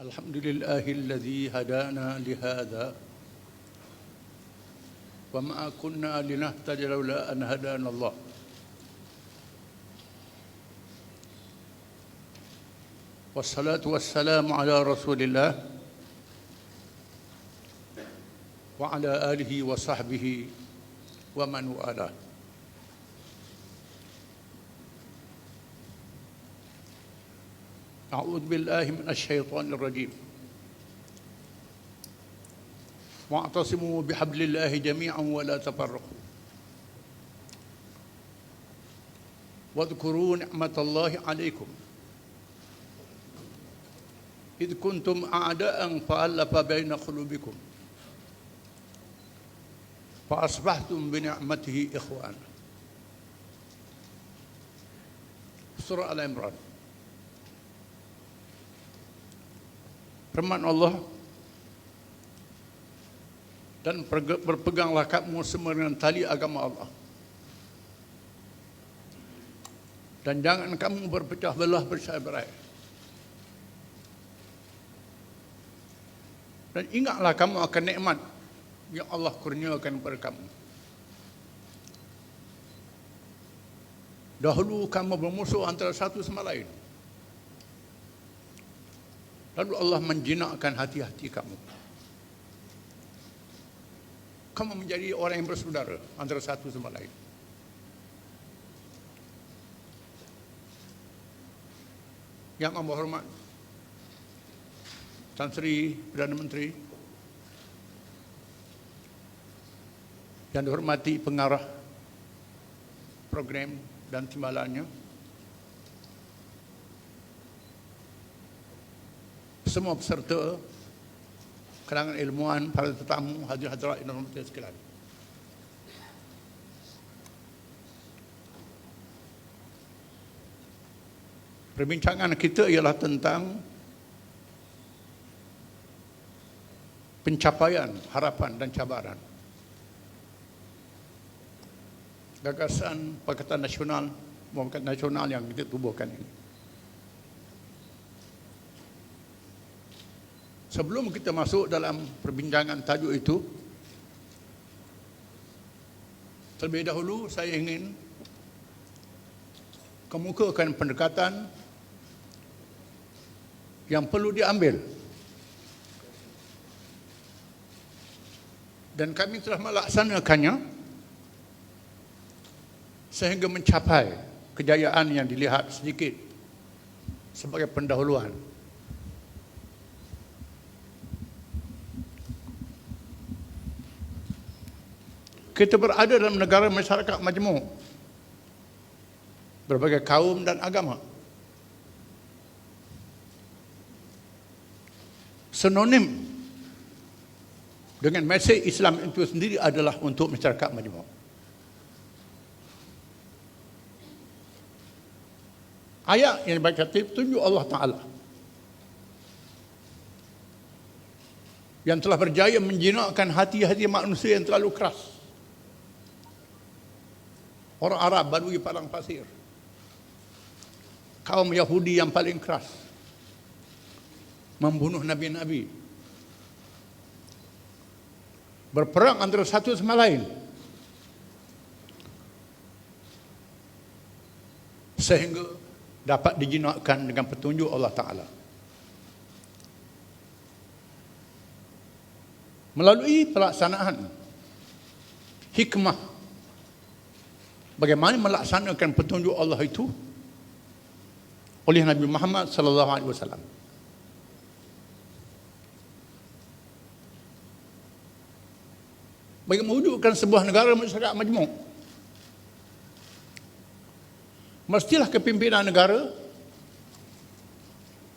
الحمد لله الذي هدانا لهذا وما كنا لنهتدي لولا أن هدانا الله والصلاة والسلام على رسول الله وعلى آله وصحبه ومن والاه. أعوذ بالله من الشيطان الرجيم. واعتصموا بحبل الله جميعا ولا تفرقوا واذكروا نعمة الله عليكم إذ كنتم أعداء فألف بين قلوبكم فأصبحتم بنعمته إخوانا. Surah Al-Imran. Firman Allah, dan berpeganglah kamu semua dengan tali agama Allah, dan jangan kamu berpecah belah bercerai-berai, dan ingatlah kamu akan nikmat yang Allah kurniakan kepada kamu. Dahulu kamu bermusuh antara satu sama lain, lalu Allah menjinakkan hati-hati kamu. Kamu menjadi orang yang bersaudara antara satu sama lain. Yang amat hormat Tan Sri Perdana Menteri, yang dihormati pengarah program dan timbalannya, semua peserta, kalangan ilmuwan, para tetamu, hadirin-hadirat yang dirahmati sekalian. Perbincangan kita ialah tentang pencapaian, harapan dan cabaran gagasan Pakatan Nasional yang kita tubuhkan ini. Sebelum kita masuk dalam perbincangan tajuk itu, terlebih dahulu saya ingin kemukakan pendekatan yang perlu diambil, dan kami telah melaksanakannya sehingga mencapai kejayaan yang dilihat sedikit sebagai pendahuluan. Kita berada dalam negara masyarakat majmuk, berbagai kaum dan agama. Sinonim dengan mesej Islam itu sendiri adalah untuk masyarakat majmuk. Ayat yang dibaca tunjuk Allah Ta'ala yang telah berjaya menjinakkan hati-hati manusia yang terlalu keras. Orang Arab Badui padang pasir, kaum Yahudi yang paling keras, membunuh nabi-nabi, berperang antara satu sama lain, sehingga dapat dijinakkan dengan petunjuk Allah Ta'ala. Melalui pelaksanaan hikmah bagaimana melaksanakan petunjuk Allah itu oleh Nabi Muhammad sallallahu alaihi wasallam. Bagi mewujudkan sebuah negara masyarakat majmuk, mestilah kepimpinan negara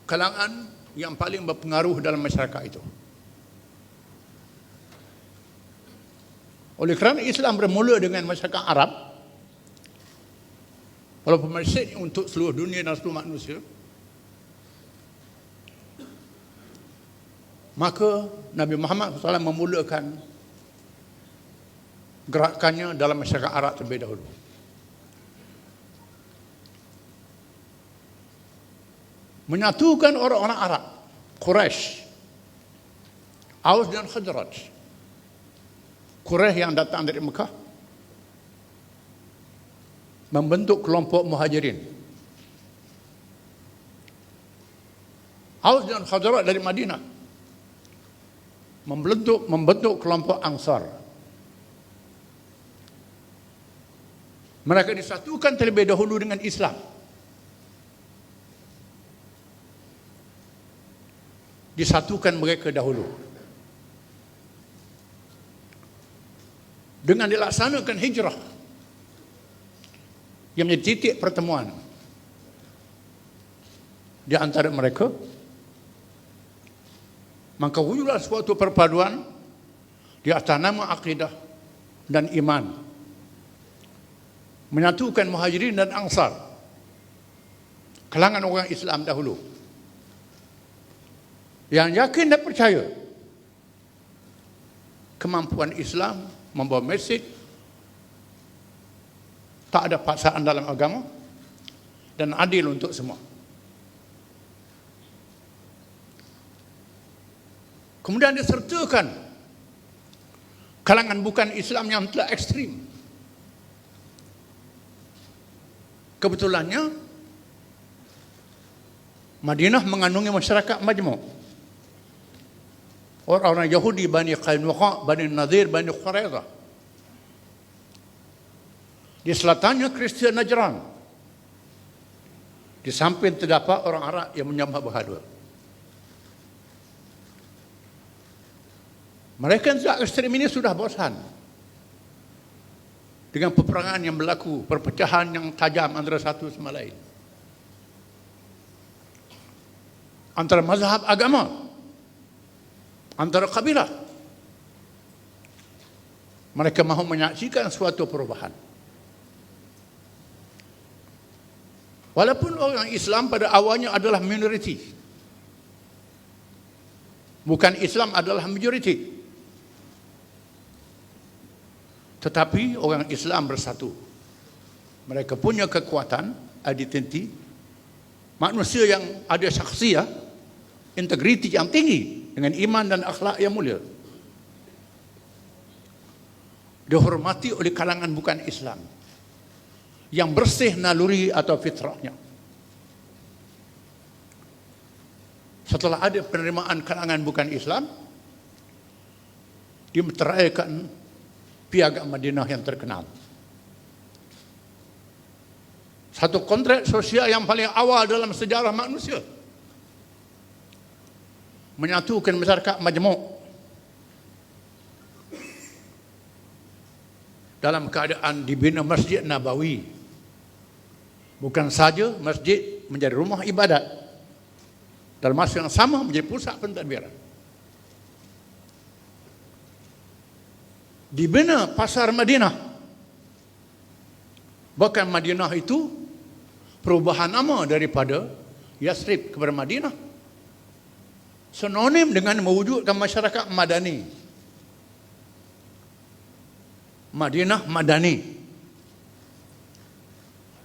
kalangan yang paling berpengaruh dalam masyarakat itu. Oleh kerana Islam bermula dengan masyarakat Arab, walaupun mesej untuk seluruh dunia dan seluruh manusia, maka Nabi Muhammad SAW memulakan gerakannya dalam masyarakat Arab terlebih dahulu. Menyatukan orang-orang Arab Quraisy, Aus dan Khazraj. Quraisy yang datang dari Mekah membentuk kelompok Muhajirin. Aus dan Khazraj dari Madinah membentuk kelompok Ansar. Mereka disatukan terlebih dahulu dengan Islam. Disatukan mereka dahulu. Dengan dilaksanakan hijrah yang menjadi titik pertemuan di antara mereka, maka wujudlah suatu perpaduan di atas nama akidah dan iman, menyatukan Muhajirin dan Ansar, kalangan orang Islam dahulu, yang yakin dan percaya kemampuan Islam membawa mesej tak ada paksaan dalam agama dan adil untuk semua. Kemudian disertakan kalangan bukan Islam yang telah ekstrim. Kebetulannya Madinah mengandungi masyarakat majmuk. Orang-orang Yahudi, Bani Qainuqa, Bani Nadir, Bani Quraidah. Di selatannya Kristian Najran. Di samping terdapat orang Arab yang menyembah berhala. Mereka yang tidak ekstrem ini sudah bosan dengan peperangan yang berlaku, perpecahan yang tajam antara satu sama lain, antara mazhab agama, antara kabilah. Mereka mahu menyaksikan suatu perubahan. Walaupun orang Islam pada awalnya adalah minoriti, bukan Islam adalah majoriti, tetapi orang Islam bersatu. Mereka punya kekuatan, identiti, manusia yang ada syakhsiyah, integriti yang tinggi, dengan iman dan akhlak yang mulia. Dihormati oleh kalangan bukan Islam, yang bersih naluri atau fitrahnya. Setelah ada penerimaan kalangan bukan Islam, dimeteraikan Piagam Madinah yang terkenal. Satu kontrak sosial yang paling awal dalam sejarah manusia, menyatukan masyarakat majmuk dalam keadaan dibina Masjid Nabawi. Bukan saja masjid menjadi rumah ibadat, dalam masa yang sama menjadi pusat pentadbiran. Dibina pasar Madinah. Bahkan Madinah itu perubahan nama daripada Yathrib kepada Madinah, sinonim dengan mewujudkan masyarakat Madani. Madinah Madani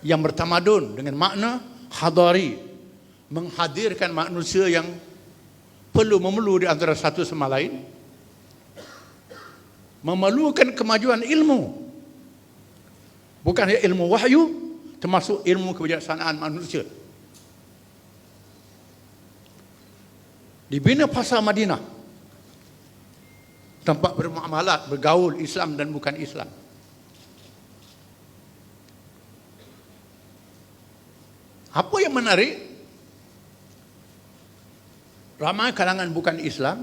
yang bertamadun dengan makna hadari, menghadirkan manusia yang perlu memerlu di antara satu sama lain, memerlukan kemajuan ilmu, bukan hanya ilmu wahyu, termasuk ilmu kebijaksanaan manusia. Dibina pasar Madinah, tempat bermuamalat, bergaul Islam dan bukan Islam. Apa yang menarik? Ramai kalangan bukan Islam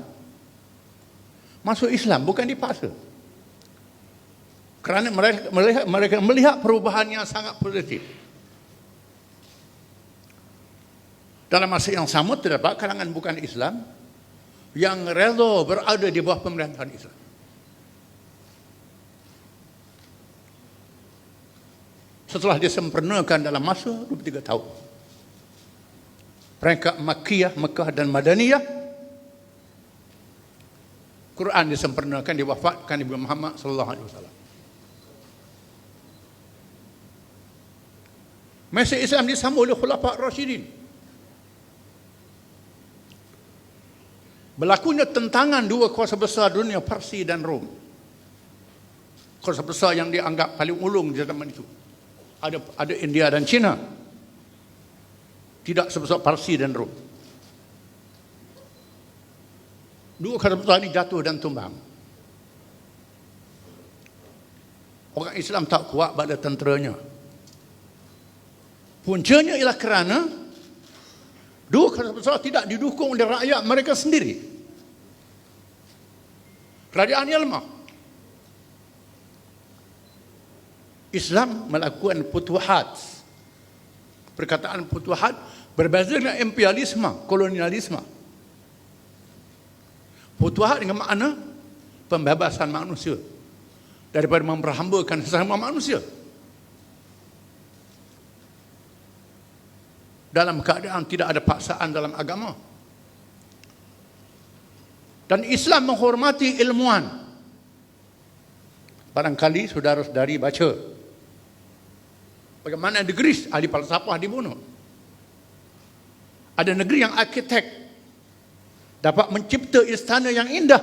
masuk Islam, bukan dipaksa. Kerana mereka melihat perubahan yang sangat positif. Dalam masa yang sama terdapat kalangan bukan Islam yang rela berada di bawah pemerintahan Islam. Setelah disempurnakan dalam masa 23 tahun. Peringkat Makkiyah, Mekah dan Madaniyah, Quran disempurnakan, diwafatkan Nabi Muhammad sallallahu alaihi wasallam. Mesej Islam disambut oleh Khulafa' Rasyidin. Berlakunya tentangan dua kuasa besar dunia, Parsi dan Rom. Kuasa besar yang dianggap paling ulung di zaman itu. Ada India dan China. Tidak sebesar Parsi dan Rom. Dua kuasa besar ini jatuh dan tumbang. Orang Islam tak kuat pada tenteranya. Puncanya ialah kerana dua kuasa besar tidak didukung oleh rakyat mereka sendiri. Kerajaan yang lemah. Islam melakukan futuhat. Perkataan futuhat berbeza dengan imperialisme, kolonialisme. Futuhat dengan makna pembebasan manusia daripada memperhambakan sesama manusia. Dalam keadaan tidak ada paksaan dalam agama. Dan Islam menghormati ilmuwan. Barangkali saudara-saudari baca bagaimana di Greece ahli falsafah dibunuh. Ada negeri yang arkitek dapat mencipta istana yang indah.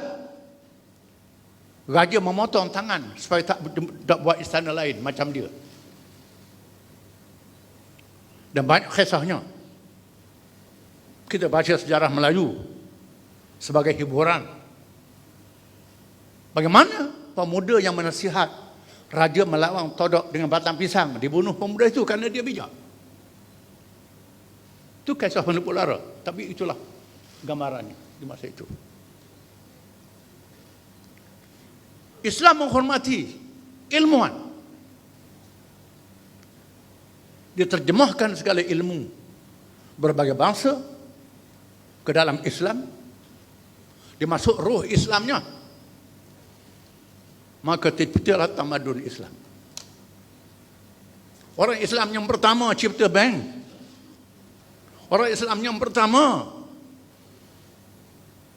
Raja memotong tangan supaya tak buat istana lain macam dia. Dan banyak kisahnya. Kita baca sejarah Melayu sebagai hiburan. Bagaimana pemuda yang menasihat raja melawan todok dengan batang pisang, dibunuh pemuda itu kerana dia bijak. Itu kisah penipu lara, tapi itulah gambarannya di masa itu. Islam menghormati ilmuwan. Diterjemahkan segala ilmu berbagai bangsa ke dalam Islam, dimasuk ruh Islamnya, maka terciptalah tamadun Islam. Orang Islam yang pertama cipta bank. Orang Islam yang pertama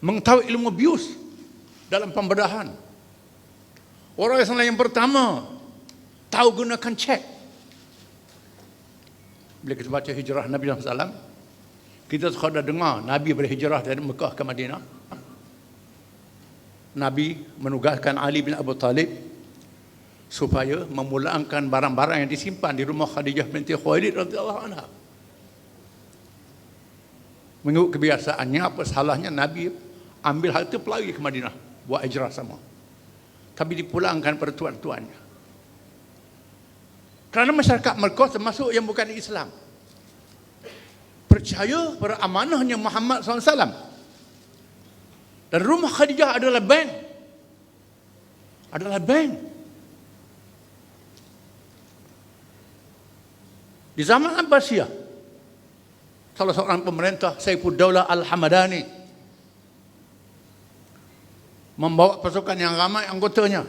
mengetahui ilmu bius dalam pembedahan. Orang Islam yang pertama tahu gunakan cek. Bila kita baca hijrah Nabi SAW, kita sudah dengar Nabi berhijrah dari Mekah ke Madinah. Nabi menugaskan Ali bin Abi Talib supaya memulangkan barang-barang yang disimpan di rumah Khadijah binti Khuwailid radhiyallahu anha. Mengikut kebiasaannya, apa salahnya Nabi ambil harta pelari ke Madinah, buat hijrah sama. Tapi dipulangkan pada tuan-tuannya. Kerana masyarakat Mekah termasuk yang bukan Islam percaya pada amanahnya Muhammad SAW. Dan rumah Khadijah adalah bank. Adalah bank. Di zaman Abbasiyah, salah seorang pemerintah, Saifuddaulah Al-Hamadani, membawa pasukan yang ramai anggotanya,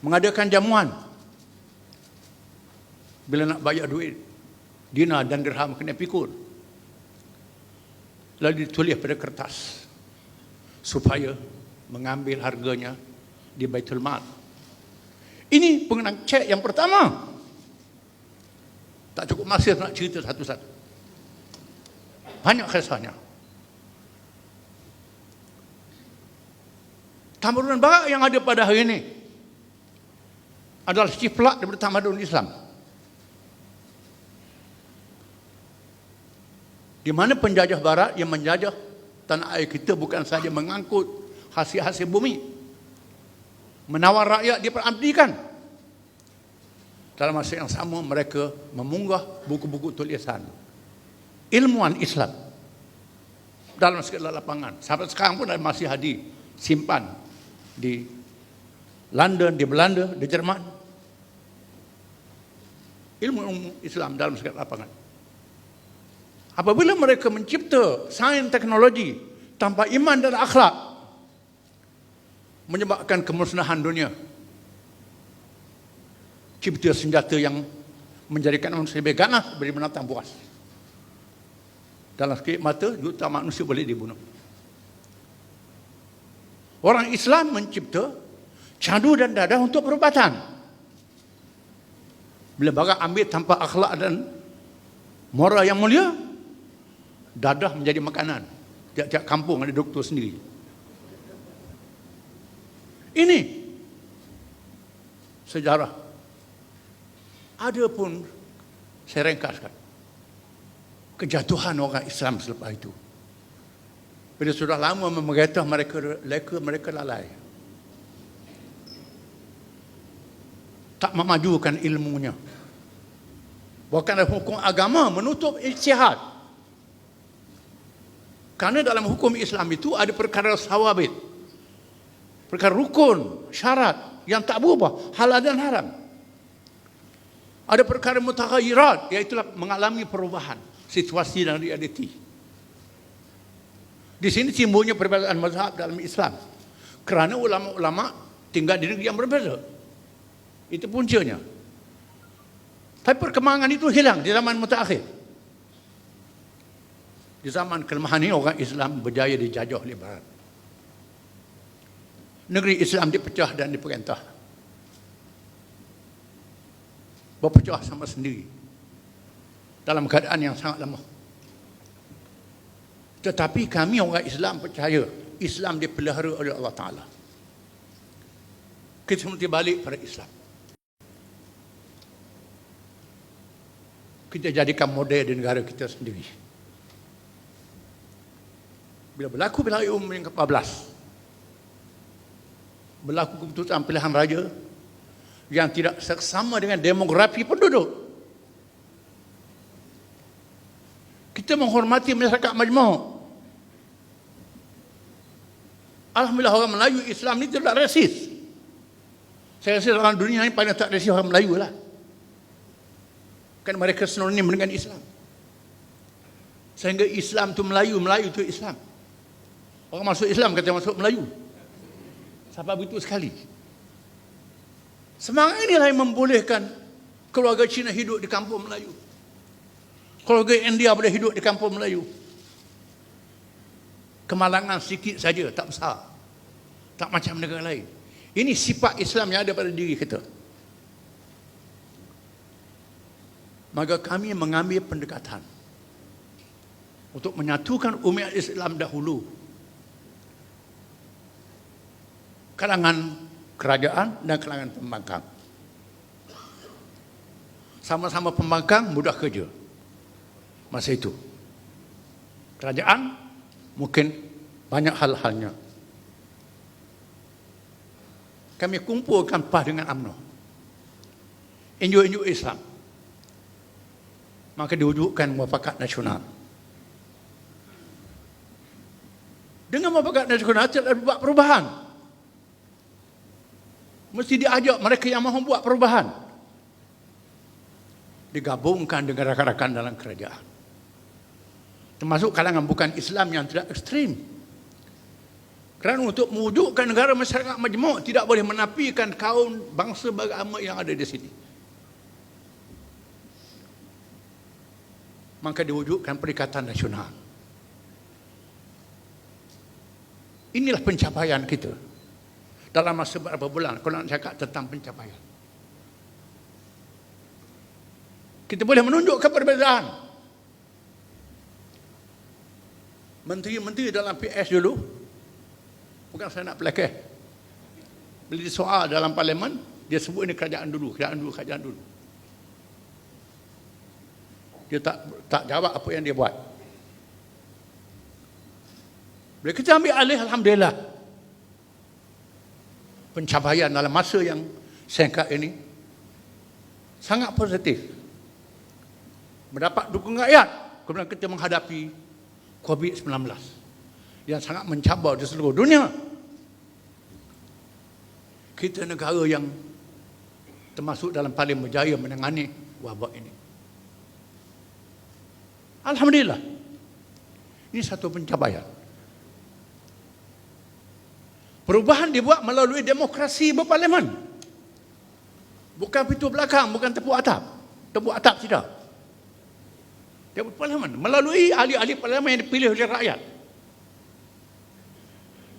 mengadakan jamuan. Bila nak bayar duit, dinar dan dirham kena pikul. Lalu ditulis pada kertas supaya mengambil harganya di Baitul Mal. Ini pengenang cek yang pertama. Tak cukup masa nak cerita satu-satu. Banyak kisahnya. Tamadun barat yang ada pada hari ini adalah ciplak daripada tamadun Islam. Di mana penjajah barat yang menjajah tanah air kita bukan sahaja mengangkut hasil-hasil bumi, menawar rakyat diperabdikan. Dalam masa yang sama mereka memunggah buku-buku tulisan ilmuwan Islam dalam segala lapangan. Sampai sekarang pun masih hadir, simpan di London, di Belanda, di Jerman. Ilmu Islam dalam segala lapangan. Apabila mereka mencipta sains teknologi tanpa iman dan akhlak, menyebabkan kemusnahan dunia. Cipta senjata yang menjadikan manusia lebih ganas daripada binatang buas. Dalam sekejap mata, juta manusia boleh dibunuh. Orang Islam mencipta candu dan dadah untuk perubatan. Bila barang ambil tanpa akhlak dan moral yang mulia, dadah menjadi makanan. Tiap-tiap kampung ada doktor sendiri. Ini sejarah. Ada pun, saya ringkaskan, kejatuhan orang Islam selepas itu. Bila sudah lama memerintah, mereka lalai. Tak memajukan ilmunya. Bahkan dalam hukum agama menutup ijtihad. Karena dalam hukum Islam itu ada perkara sawabit, perkara rukun, syarat yang tak berubah, halal dan haram. Ada perkara mutaghayyirat, iaitu mengalami perubahan situasi dan realiti. Di sini timbulnya perbezaan mazhab dalam Islam. Kerana ulama-ulama tinggal di negeri yang berbeza. Itu puncanya. Tapi perkembangan itu hilang di zaman mutaakhir. Di zaman kelemahan ini orang Islam berjaya dijajah oleh Barat. Negeri Islam dipecah dan diperintah. Berpecah sama sendiri. Dalam keadaan yang sangat lemah. Tetapi kami orang Islam percaya Islam dipelihara oleh Allah Ta'ala. Kita mesti balik pada Islam. Kita jadikan model di negara kita sendiri. Bila berlaku pilihan umum yang ke-14, berlaku keputusan pilihan raja yang tidak seksama dengan demografi penduduk. Kita menghormati masyarakat majmuk. Alhamdulillah orang Melayu Islam ni tidak rasis. Saya rasa dalam dunia ini paling tak rasis orang Melayu lah. Kan mereka sinonim dengan Islam. Sehingga Islam tu Melayu, Melayu tu Islam. Orang masuk Islam kata masuk Melayu. Sebab itu sekali. Semangat inilah yang membolehkan keluarga Cina hidup di kampung Melayu. Keluarga India boleh hidup di kampung Melayu. Kemalangan sikit saja, tak besar. Tak macam negara lain. Ini sifat Islam yang ada pada diri kita. Maka kami mengambil pendekatan untuk menyatukan umat Islam dahulu. Kalangan kerajaan dan kalangan pembangkang. Sama-sama pembangkang mudah kerja. Masa itu. Kerajaan mungkin banyak hal-halnya. Kami kumpulkan PAS dengan UMNO. Injuk-injuk Islam. Maka diwujudkan muafakat nasional. Dengan muafakat nasional tidak buat perubahan. Mesti diajak mereka yang mahu buat perubahan. Digabungkan dengan rakan-rakan dalam kerajaan. Termasuk kalangan bukan Islam yang tidak ekstrim. Kerana untuk mewujudkan negara masyarakat majmuk tidak boleh menafikan kaum bangsa beragama yang ada di sini. Maka diwujudkan Perikatan Nasional. Inilah pencapaian kita dalam masa beberapa bulan. Kalau nak cakap tentang pencapaian, kita boleh menunjukkan perbezaan. Menteri-menteri dalam PS dulu, bukan saya nak pelakeh, bila disoal dalam parlimen, dia sebut ini kerajaan dulu. Dia tak jawab apa yang dia buat. Bila kita ambil alih, alhamdulillah, pencapaian dalam masa yang singkat ini sangat positif. Mendapat dukungan rakyat, kemudian kita menghadapi COVID-19 yang sangat mencabar di seluruh dunia. Kita negara yang termasuk dalam paling berjaya menangani wabak ini. Alhamdulillah. Ini satu pencapaian. Perubahan dibuat melalui demokrasi berparlimen. Bukan pintu belakang, bukan tepuk atap. Tepuk atap tidak. Dia berparlimen melalui ahli-ahli parlimen yang dipilih oleh rakyat.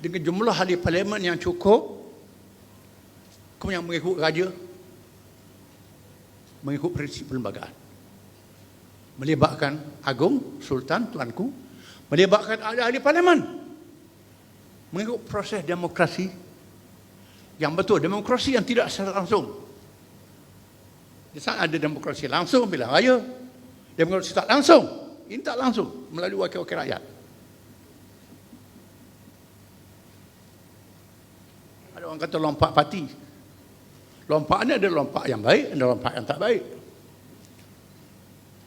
Dengan jumlah ahli parlimen yang cukup, kemudian mengikut raja, mengikut prinsip perlembagaan. Melibatkan agung, sultan, tuanku, melibatkan ahli-ahli parlimen, mengikut proses demokrasi yang betul, demokrasi yang tidak secara langsung. Di sana ada demokrasi langsung pilihan raya, demokrasi tak langsung, ini tak langsung melalui wakil-wakil rakyat. Ada orang kata lompat parti. Lompat ni ada lompat yang baik, ada lompat yang tak baik.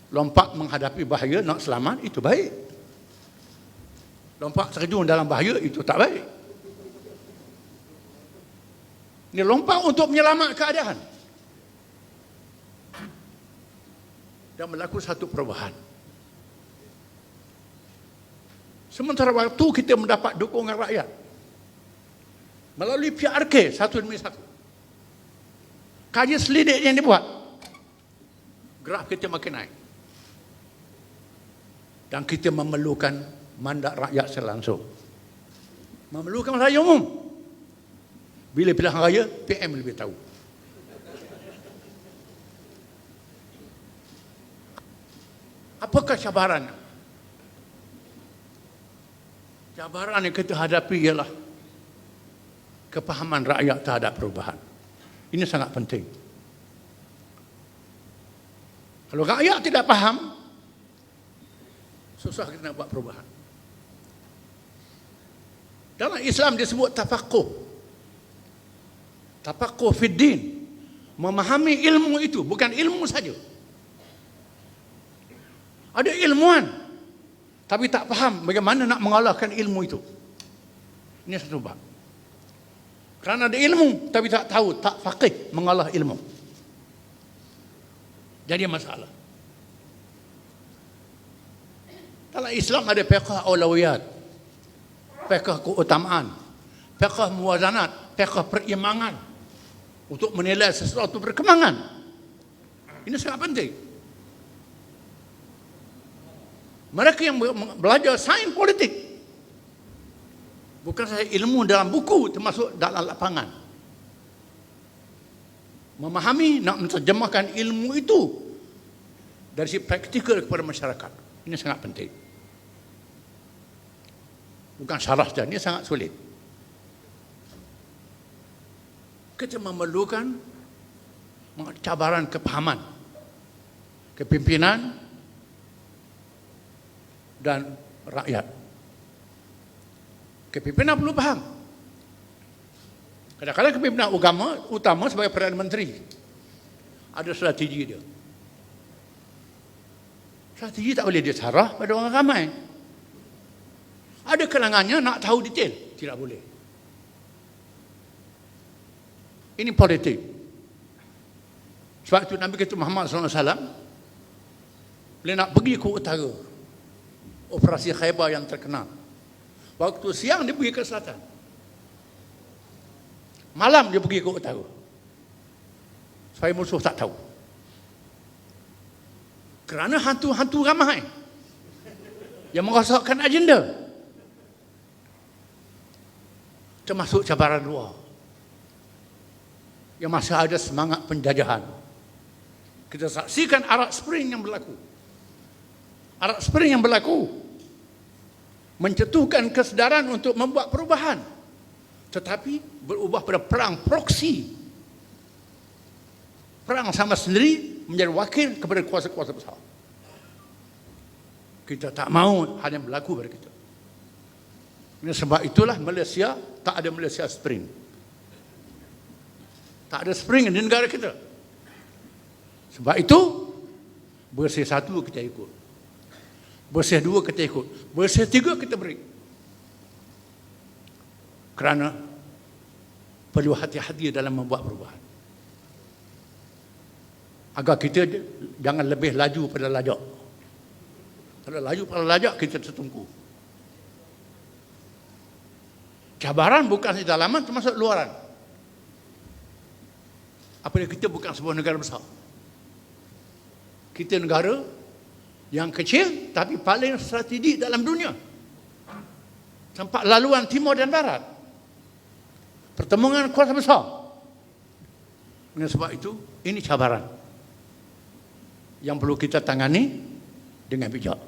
Lompat menghadapi bahaya nak selamat, itu baik. Lompat terjun dalam bahaya, itu tak baik. Ini lompat untuk menyelamat keadaan. Dan berlaku satu perubahan. Sementara waktu kita mendapat dukungan rakyat melalui PRK satu demi satu. Kajian selidik yang dibuat, graf kita makin naik. Dan kita memerlukan mandat rakyat secara langsung. Memerlukan raya umum. Bila pilihan raya, PM lebih tahu. Apakah cabaran? Cabaran yang kita hadapi ialah kepahaman rakyat terhadap perubahan. Ini sangat penting. Kalau rakyat tidak faham, susah kita nak buat perubahan. Dalam Islam disebut tafaqquh. Tafaqquh fid din. Memahami ilmu itu, bukan ilmu saja. Ada ilmuwan tapi tak faham bagaimana nak mengalahkan ilmu itu. Ini satu bab. Kerana ada ilmu tapi tak tahu, tak faqih mengalah ilmu. Jadi masalah. Dalam Islam ada fiqh aulawiyat, fiqh keutamaan, fiqh muwazanat, fiqh perimbangan untuk menilai sesuatu perkembangan. Ini sangat penting. Mereka yang belajar sains politik, bukan saja ilmu dalam buku, termasuk dalam lapangan. Memahami, nak menerjemahkan ilmu itu dari sisi praktikal kepada masyarakat. Ini sangat penting. Bukan syarah saja, ini sangat sulit. Kita memerlukan cabaran kepahaman, kepimpinan dan rakyat. Kepimpinan perlu faham. Kadang-kadang kepimpinan utama sebagai Perdana Menteri ada strategi dia. Strategi tak boleh dia sarah pada orang ramai. Ada kalangannya nak tahu detail, tidak boleh. Ini politik. Sebab itu Nabi kita Muhammad SAW boleh nak pergi ke utara, operasi Khaybar yang terkenal. Waktu siang dia pergi ke selatan, malam dia pergi ke utara, supaya musuh tak tahu. Kerana hantu-hantu ramai yang merosakkan agenda, termasuk cabaran luar yang masih ada semangat penjajahan. Kita saksikan Arab Spring yang berlaku. Arab Spring yang berlaku mencetuskan kesedaran untuk membuat perubahan, tetapi berubah pada perang proksi. Perang sama sendiri menjadi wakil kepada kuasa-kuasa besar. Kita tak mahu hanya berlaku pada kita. Ini sebab itulah Malaysia tak ada Malaysia Spring. Tak ada Spring di negara kita. Sebab itu bersih satu kita ikut, bersih dua kita ikut, bersih tiga kita beri. Kerana perlu hati-hati dalam membuat perubahan, agar kita jangan lebih laju pada lajak. Kalau laju pada lajak, kita tertungku. Cabaran bukan di dalaman, termasuk luaran. Apabila kita bukan sebuah negara besar, kita negara yang kecil tapi paling strategik dalam dunia, tempat laluan timur dan barat, pertemuan kuasa besar. Dengan sebab itu, ini cabaran yang perlu kita tangani dengan bijak.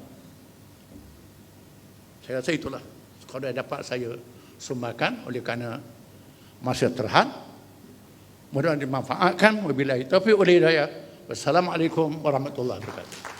Saya rasa itulah kalau dapat saya sumbangkan oleh kerana masa terhad. Mudah-mudahan dimanfaatkan. Wabillahi taufiq wal hidayah. Wassalamualaikum warahmatullahi wabarakatuh.